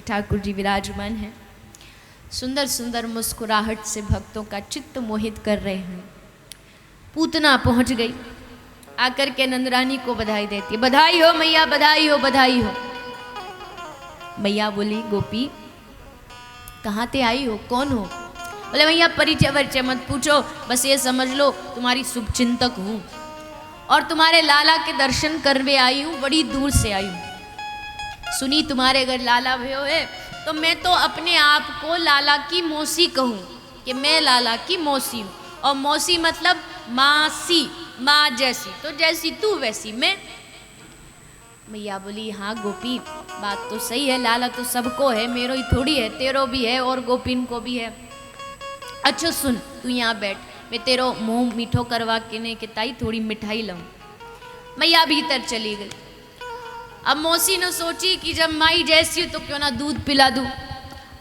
ठाकुर जी विराजमान हैं, सुंदर सुंदर मुस्कुराहट से भक्तों का चित्त मोहित कर रहे हैं। पूतना पहुंच गई, आकर के नंदरानी को बधाई देती है, बधाई हो मैया, बधाई हो, बधाई हो। मैया बोली, गोपी कहाँ ते आई हो, कौन हो? बोले मैया परिचय परिचय मत पूछो, बस ये समझ लो तुम्हारी शुभचिंतक हूँ और तुम्हारे लाला के दर्शन करने आई हूँ, बड़ी दूर से आई हूँ। सुनी तुम्हारे घर लाला भयो है, तो मैं तो अपने आप को लाला की मौसी कहूँ कि मैं लाला की मौसी हूँ। और मौसी मतलब मासी, माँ जैसी, तो जैसी तू वैसी मैं। मैया बोली, हाँ गोपी बात तो सही है, लाला तो सबको है, मेरो ही थोड़ी है, तेरो भी है और गोपिन को भी है। अच्छा सुन, तू यहाँ बैठ, मैं तेरो मुंह मीठो करवा के ने के ताई थोड़ी मिठाई लाऊं। मैया भीतर चली गई। अब मौसी ने सोची कि जब माई जैसी हो तो क्यों ना दूध पिला दूं,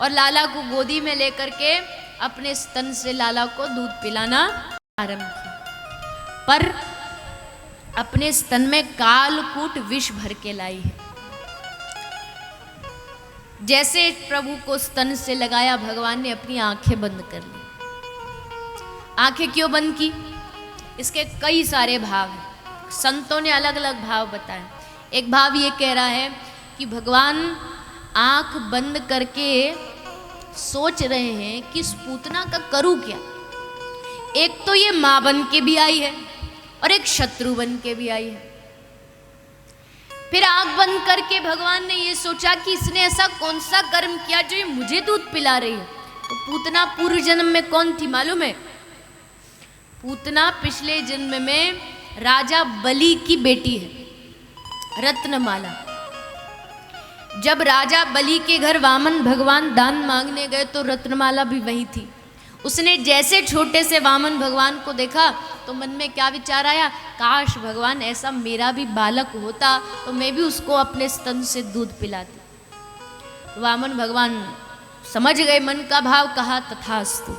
और लाला को गोदी में लेकर के अपने स्तन से लाला को दूध पिलाना आरंभ किया। पर अपने स्तन में कालकूट विष भर के लाई है। जैसे प्रभु को स्तन से लगाया, भगवान ने अपनी आंखें बंद कर ली। आंखें क्यों बंद की? इसके कई सारे भाव हैं, संतों ने अलग अलग भाव बताए। एक भाव ये कह रहा है कि भगवान आंख बंद करके सोच रहे हैं कि इस पूतना का करूं क्या। एक तो ये मां बन के भी आई है और एक शत्रु बन के भी आई है। फिर आंख बंद करके भगवान ने ये सोचा कि इसने ऐसा कौन सा कर्म किया जो ये मुझे दूध पिला रही है। तो पूतना पूर्व जन्म में कौन थी मालूम है? पूतना पिछले जन्म में राजा बलि की बेटी है, रत्नमाला। जब राजा बलि के घर वामन भगवान दान मांगने गए तो रत्नमाला भी वही थी। उसने जैसे छोटे से वामन भगवान को देखा तो मन में क्या विचार आया, काश भगवान ऐसा मेरा भी बालक होता तो मैं भी उसको अपने स्तन से दूध पिलाती। वामन भगवान समझ गए मन का भाव, कहा तथास्तु।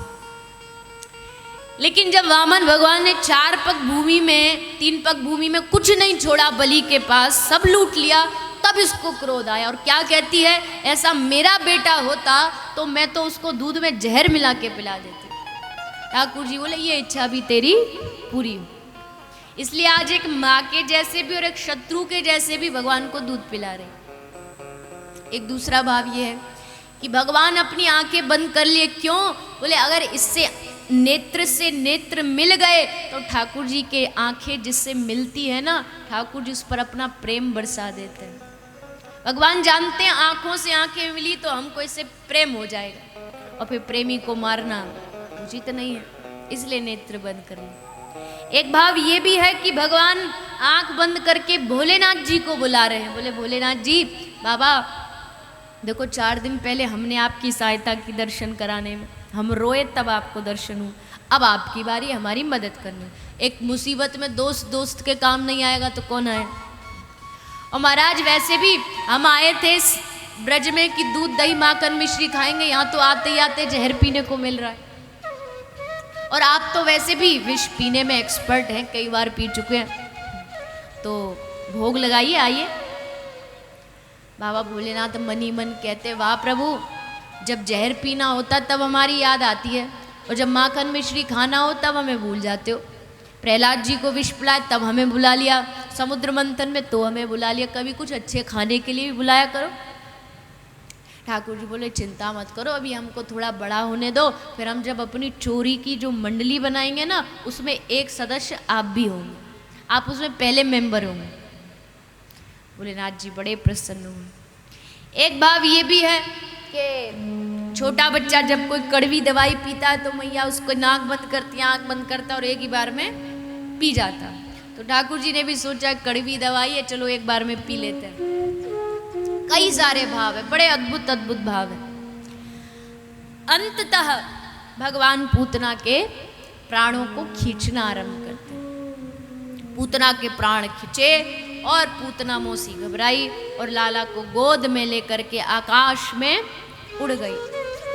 लेकिन जब वामन भगवान ने 4 पग भूमि में 3 पग भूमि में कुछ नहीं छोड़ा बलि के पास, सब लूट लिया, तब इसको क्रोध आया और क्या कहती है, ऐसा मेरा बेटा होता तो मैं तो उसको दूध में जहर मिला के पिला देती। ठाकुर जी बोले ये इच्छा भी तेरी पूरी हो। इसलिए आज एक माँ के जैसे भी और एक शत्रु के जैसे भी भगवान को दूध पिला रहे। एक दूसरा भाव ये है कि भगवान अपनी आंखें बंद कर लिए, क्यों? बोले अगर इससे नेत्र से नेत्र मिल गए तो ठाकुर जी के आंखें जिससे मिलती है ना, ठाकुर जी उस पर अपना प्रेम बरसा देते हैं। भगवान जानते हैं आंखों से आंखें मिली तो हमको इससे प्रेम हो जाएगा और फिर प्रेमी को मारना उचित नहीं है, इसलिए नेत्र बंद कर ले। एक भाव ये भी है कि भगवान आंख बंद करके भोलेनाथ जी को बुला रहे हैं। बोले भोलेनाथ जी, बाबा देखो 4 दिन पहले हमने आपकी सहायता की दर्शन कराने में, हम रोए तब आपको दर्शन हुआ, अब आपकी बारी हमारी मदद करनी। एक मुसीबत में दोस्त दोस्त के काम नहीं आएगा तो कौन आए। और महाराज वैसे भी हम आए थे ब्रज में कि दूध दही माखन मिश्री खाएंगे, यहाँ तो आते ही आते जहर पीने को मिल रहा है। और आप तो वैसे भी विष पीने में एक्सपर्ट हैं, कई बार पी चुके हैं, तो भोग लगाइए, आइए। बाबा भोलेनाथ मन ही मन कहते, वाह प्रभु, जब जहर पीना होता तब हमारी याद आती है और जब माखन मिश्री खाना हो तब हमें भूल जाते हो। प्रहलाद जी को विष पिलाए तब हमें बुला लिया, समुद्र मंथन में तो हमें बुला लिया, कभी कुछ अच्छे खाने के लिए भी बुलाया करो। ठाकुर जी बोले चिंता मत करो, अभी हमको थोड़ा बड़ा होने दो, फिर हम जब अपनी चोरी की जो मंडली बनाएंगे ना, उसमें एक सदस्य आप भी होंगे, आप उसमें पहले मेंबर होंगे। भोलेनाथ जी बड़े प्रसन्न हुए। एक भाव ये भी है कि छोटा बच्चा जब कोई कड़वी दवाई पीता है तो मैया उसको नाक बंद करती है, आँख बंद करता है और एक ही बार में पी जाता। तो ठाकुर जी ने भी सोचा कड़वी दवाई है, चलो एक बार में पी लेते हैं। कई सारे भाव है, बड़े अद्भुत अद्भुत भाव है। अंततः भगवान पूतना के प्राणों को खींचना आरंभ करते हैं। पूतना के प्राण खींचे और पूतना मौसी घबराई और लाला को गोद में लेकर के आकाश में उड़ गई।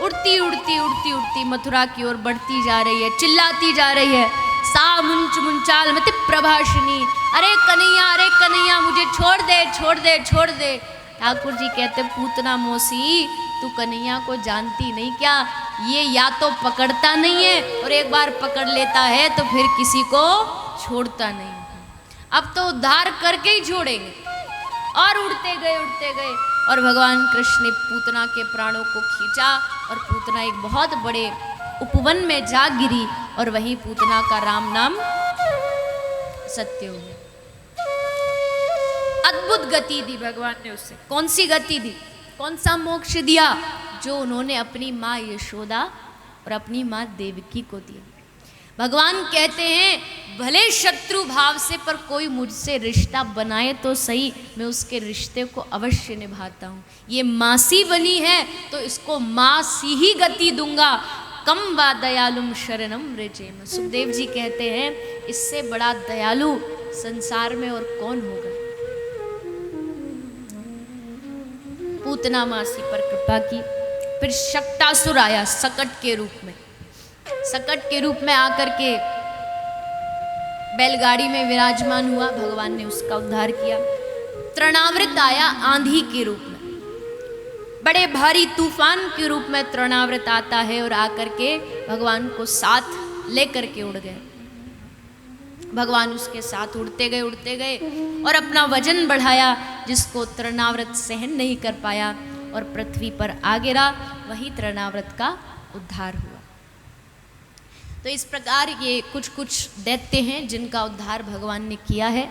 उड़ती उड़ती उड़ती उड़ती मथुरा की ओर बढ़ती जा रही है, चिल्लाती जा रही है, सा मुंच मुंचाल मति प्रभाषिनी, अरे कन्हैया मुझे छोड़ दे छोड़ दे छोड़ दे। ठाकुर जी कहते पूतना मौसी तू कन्हैया को जानती नहीं क्या, ये या तो पकड़ता नहीं है और एक बार पकड़ लेता है तो फिर किसी को छोड़ता नहीं, अब तो उद्धार करके ही छोड़ेंगे। और उड़ते गए और भगवान कृष्ण ने पूतना के प्राणों को खींचा और पूतना एक बहुत बड़े उपवन में जा गिरी और वहीं पूतना का राम नाम सत्य हो गया। अद्भुत गति दी भगवान ने उसे। कौन सी गति दी, कौन सा मोक्ष दिया? जो उन्होंने अपनी माँ यशोदा और अपनी माँ देवकी को दिया। भगवान कहते हैं भले शत्रु भाव से पर कोई मुझसे रिश्ता बनाए तो सही, मैं उसके रिश्ते को अवश्य निभाता हूँ। ये मासी बनी है तो इसको मासी ही गति दूंगा। कम वा दयालुम शरणम व्रजेम। सुखदेव जी कहते हैं इससे बड़ा दयालु संसार में और कौन होगा। पूतना मासी पर कृपा की। फिर शक्टासुर आया सकट के रूप में, सकट के रूप में आकर के बैलगाड़ी में विराजमान हुआ, भगवान ने उसका उद्धार किया। तृणावृत आया आंधी के रूप में, बड़े भारी तूफान के रूप में तृणावृत आता है और आकर के भगवान को साथ लेकर के उड़ गए। भगवान उसके साथ उड़ते गए और अपना वजन बढ़ाया, जिसको तृणावृत सहन नहीं कर पाया और पृथ्वी पर आ गिरा। वही तृणावृत का उद्धार हुआ। तो इस प्रकार ये कुछ दैत्य हैं जिनका उद्धार भगवान ने किया है।